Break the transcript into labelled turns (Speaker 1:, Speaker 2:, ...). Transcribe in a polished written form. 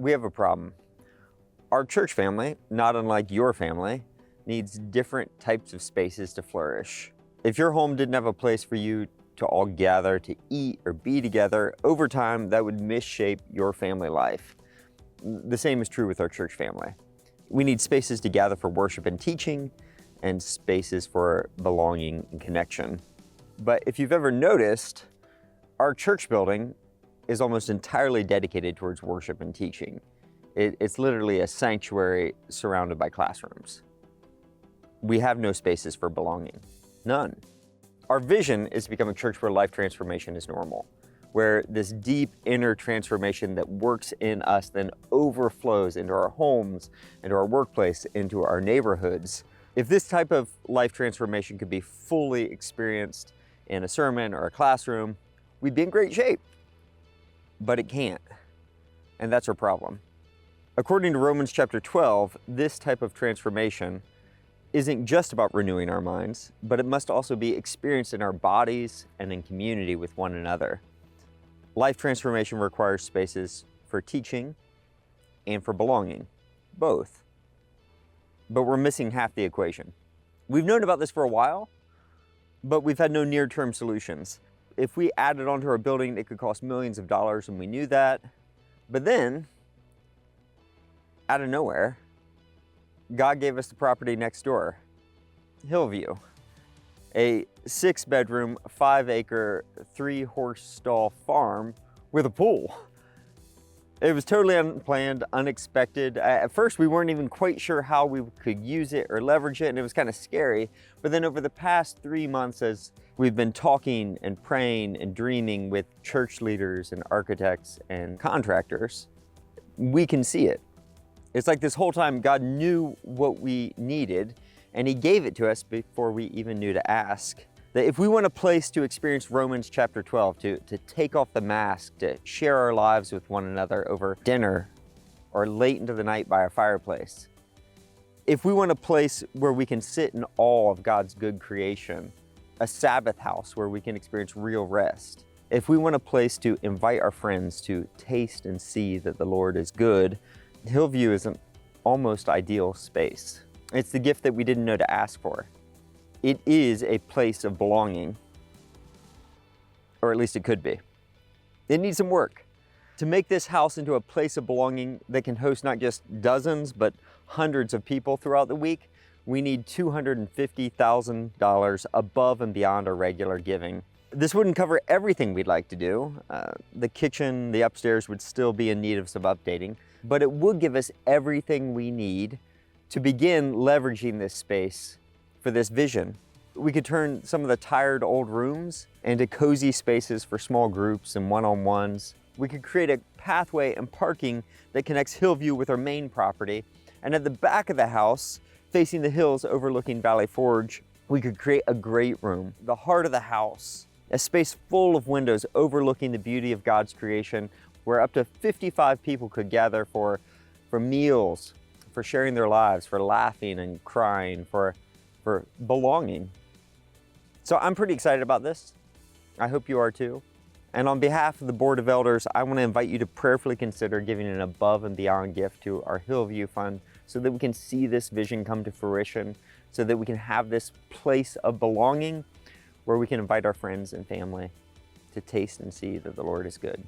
Speaker 1: We have a problem. Our church family, not unlike your family, needs different types of spaces to flourish. If your home didn't have a place for you to all gather to eat or be together, over time that would misshape your family life. The same is true with our church family. We need spaces to gather for worship and teaching, and spaces for belonging and connection. But if you've ever noticed, our church building is almost entirely dedicated towards worship and teaching. It's literally a sanctuary surrounded by classrooms. We have no spaces for belonging, none. Our vision is to become a church where life transformation is normal, where this deep inner transformation that works in us then overflows into our homes, into our workplace, into our neighborhoods. If this type of life transformation could be fully experienced in a sermon or a classroom, we'd be in great shape. But it can't, and that's our problem. According to Romans chapter 12, this type of transformation isn't just about renewing our minds, but it must also be experienced in our bodies and in community with one another. Life transformation requires spaces for teaching and for belonging, both. But we're missing half the equation. We've known about this for a while, but we've had no near-term solutions. If we added onto our building, it could cost millions of dollars, and we knew that. But then, out of nowhere, God gave us the property next door, Hillview, a 6-bedroom, 5-acre, 3-horse stall farm with a pool. It was totally unplanned, unexpected. At first, we weren't even quite sure how we could use it or leverage it, and it was kind of scary. But then over the past 3 months, as we've been talking and praying and dreaming with church leaders and architects and contractors, we can see it. It's like this whole time God knew what we needed, and He gave it to us before we even knew to ask. That if we want a place to experience Romans chapter 12, to take off the mask, to share our lives with one another over dinner or late into the night by our fireplace, if we want a place where we can sit in awe of God's good creation, a Sabbath house where we can experience real rest, if we want a place to invite our friends to taste and see that the Lord is good, Hillview is an almost ideal space. It's the gift that we didn't know to ask for. It is a place of belonging, or at least it could be. It needs some work. To make this house into a place of belonging that can host not just dozens, but hundreds of people throughout the week, we need $250,000 above and beyond our regular giving. This wouldn't cover everything we'd like to do. The kitchen, the upstairs would still be in need of some updating, but it would give us everything we need to begin leveraging this space for this vision. We could turn some of the tired old rooms into cozy spaces for small groups and one-on-ones. We could create a pathway and parking that connects Hillview with our main property. And at the back of the house, facing the hills overlooking Valley Forge, we could create a great room, the heart of the house, a space full of windows overlooking the beauty of God's creation, where up to 55 people could gather for meals, for sharing their lives, for laughing and crying, for belonging. So I'm pretty excited about this. I hope you are too. And on behalf of the Board of Elders, I want to invite you to prayerfully consider giving an above and beyond gift to our Hillview Fund so that we can see this vision come to fruition, so that we can have this place of belonging where we can invite our friends and family to taste and see that the Lord is good.